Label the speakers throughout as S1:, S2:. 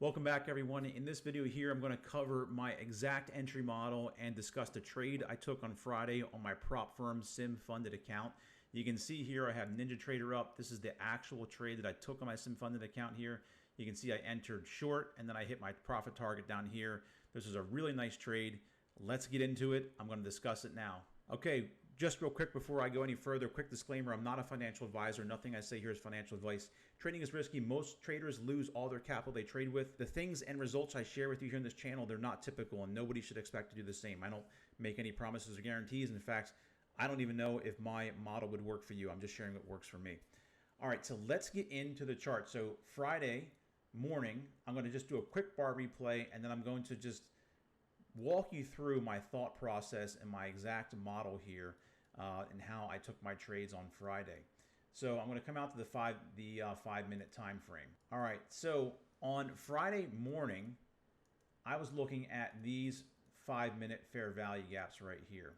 S1: Welcome back, everyone. In this video here, I'm going to cover my exact entry model and discuss the trade I took on Friday on my prop firm sim funded account. You can see here I have NinjaTrader up. This is the actual trade that I took on my sim funded account here. You can see I entered short and then I hit my profit target down here. This is a really nice trade. Let's get into it. I'm going to discuss it now. Okay, just real quick before I go any further, quick disclaimer, I'm not a financial advisor. Nothing I say here is financial advice. Trading is risky. Most traders lose all their capital they trade with. The things and results I share with you here in this channel, they're not typical and nobody should expect to do the same. I don't make any promises or guarantees. In fact, I don't even know if my model would work for you. I'm just sharing what works for me. All right, so let's get into the chart. So Friday morning, I'm going to just do a quick bar replay and then I'm going to just walk you through my thought process and my exact model here and how I took my trades on Friday. So I'm going to come out to the 5-minute time frame. All right, so on Friday morning, I was looking at these 5-minute fair value gaps right here.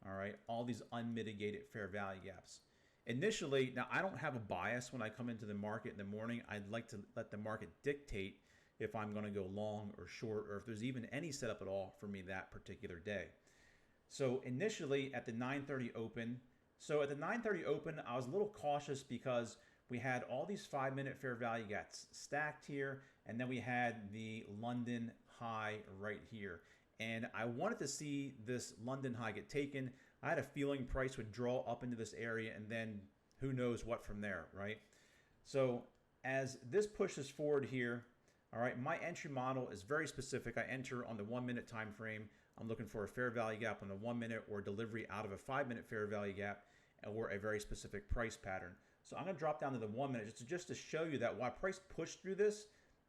S1: All right, all these unmitigated fair value gaps. Initially, now I don't have a bias when I come into the market in the morning. I'd like to let the market dictate if I'm going to go long or short, or if there's even any setup at all for me that particular day. So initially at the 9:30 open, I was a little cautious because we had all these 5-minute fair value gaps stacked here, and then we had the London high right here. And I wanted to see this London high get taken. I had a feeling price would draw up into this area and then who knows what from there, right? So as this pushes forward here, all right, my entry model is very specific. I enter on the 1-minute time frame. I'm looking for a fair value gap on the 1 minute or delivery out of a 5-minute fair value gap or a very specific price pattern. So I'm going to drop down to the 1 minute just to show you that while price pushed through this,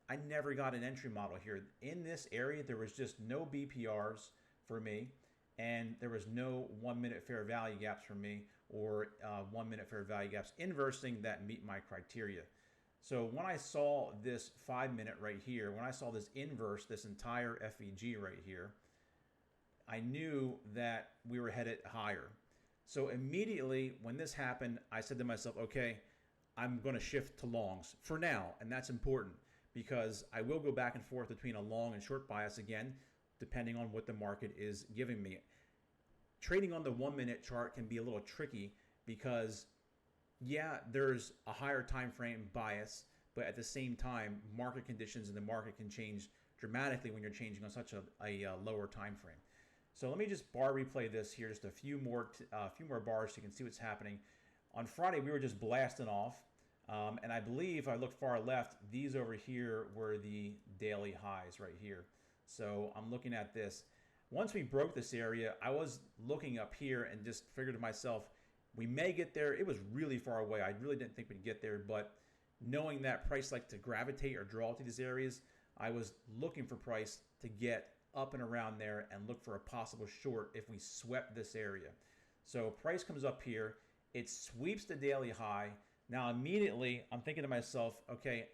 S1: I never got an entry model here. In this area, there was just no BPRs for me, and there was no 1-minute fair value gaps for me or 1-minute fair value gaps inversing that meet my criteria. So when I saw this 5-minute right here, when I saw this inverse, this entire FEG right here, I knew that we were headed higher. So immediately when this happened, I said to myself, okay, I'm going to shift to longs for now. And that's important because I will go back and forth between a long and short bias again, depending on what the market is giving me. Trading on the 1-minute chart can be a little tricky because yeah, there's a higher time frame bias, but at the same time, market conditions in the market can change dramatically when you're changing on such a lower time frame. So let me just bar replay this here, just a few more bars so you can see what's happening. On Friday, we were just blasting off, and I believe if I look far left, these over here were the daily highs right here. So I'm looking at this. Once we broke this area, I was looking up here and just figured to myself, we may get there. It was really far away. I really didn't think we'd get there, but knowing that price likes to gravitate or draw to these areas, I was looking for price to get up and around there and look for a possible short if we swept this area. So price comes up here. It sweeps the daily high. Now immediately I'm thinking to myself, okay,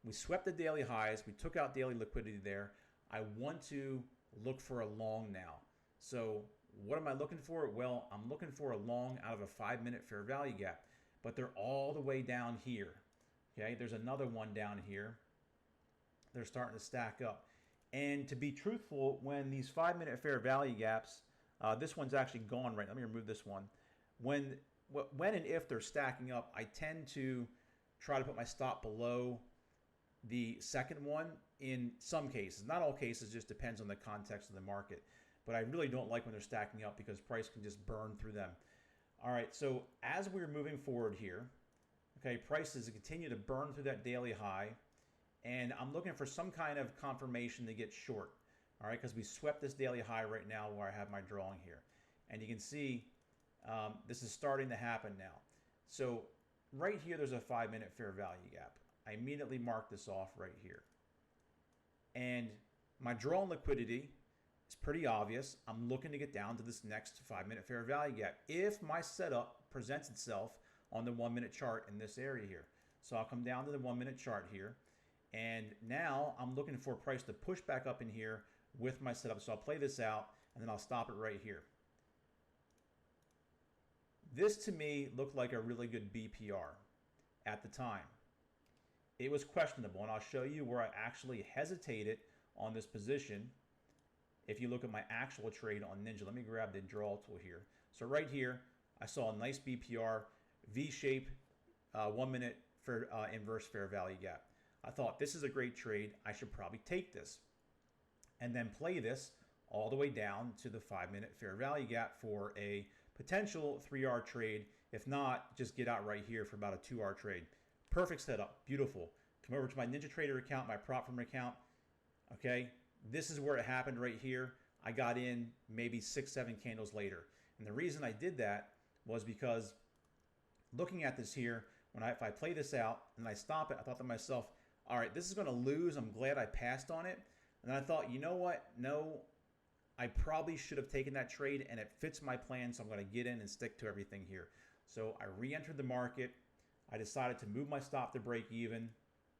S1: we swept the daily highs. We took out daily liquidity there. I want to look for a long now. So what am I looking for? Well, I'm looking for a long out of a 5-minute fair value gap, but they're all the way down here. Okay, there's another one down here. They're starting to stack up. And to be truthful, when these 5-minute fair value gaps, this one's actually gone right. Let me remove this one. When and if they're stacking up, I tend to try to put my stop below the second one in some cases. Not all cases, just depends on the context of the market. But I really don't like when they're stacking up because price can just burn through them. All right, so as we're moving forward here, okay, prices continue to burn through that daily high, and I'm looking for some kind of confirmation to get short, all right, because we swept this daily high right now where I have my drawing here. And you can see this is starting to happen now. So right here, there's a 5-minute fair value gap. I immediately mark this off right here. And my draw liquidity, it's pretty obvious. I'm looking to get down to this next 5-minute fair value gap if my setup presents itself on the 1-minute chart in this area here. So I'll come down to the 1-minute chart here, and now I'm looking for a price to push back up in here with my setup. So I'll play this out and then I'll stop it right here. This to me looked like a really good BPR at the time. it was questionable, and I'll show you where I actually hesitated on this position. If you look at my actual trade on Ninja, let me grab the draw tool here. So right here, I saw a nice BPR, V-shape, 1 minute for inverse fair value gap. I thought this is a great trade. I should probably take this and then play this all the way down to the 5 minute fair value gap for a potential 3R trade. If not, just get out right here for about a 2R trade. Perfect setup, beautiful. Come over to my Ninja Trader account, my prop firm account. Okay, this is where it happened right here. I got in maybe 6-7 candles later. And the reason I did that was because looking at this here, if I play this out and I stop it, I thought to myself, all right, this is going to lose. I'm glad I passed on it. And then I thought, you know what? No, I probably should have taken that trade, and it fits my plan, so I'm going to get in and stick to everything here. So I re-entered the market. I decided to move my stop to break even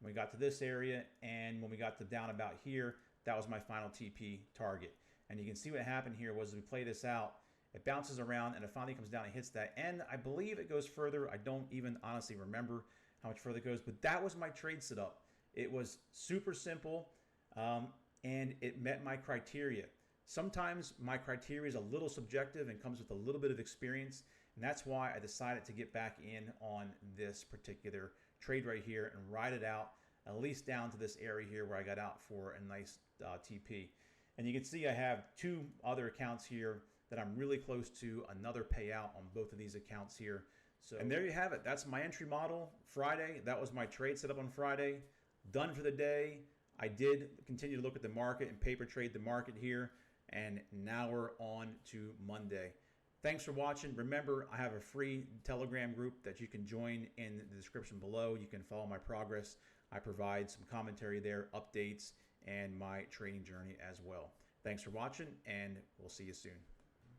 S1: when we got to this area, and when we got to down about here, that was my final TP target. And you can see what happened here was we play this out, it bounces around, and it finally comes down and hits that end. I believe it goes further. I don't even honestly remember how much further it goes, but that was my trade setup. It was super simple, and it met my criteria. Sometimes my criteria is a little subjective and comes with a little bit of experience, and that's why I decided to get back in on this particular trade right here and ride it out, at least down to this area here where I got out for a nice TP. And you can see I have 2 other accounts here that I'm really close to another payout on both of these accounts here. So, and there you have it. That's my entry model Friday. That was my trade setup on Friday. Done for the day. I did continue to look at the market and paper trade the market here. And now we're on to Monday. Thanks for watching. Remember, I have a free Telegram group that you can join in the description below. You can follow my progress. I provide some commentary there, updates, and my trading journey as well. Thanks for watching, and we'll see you soon.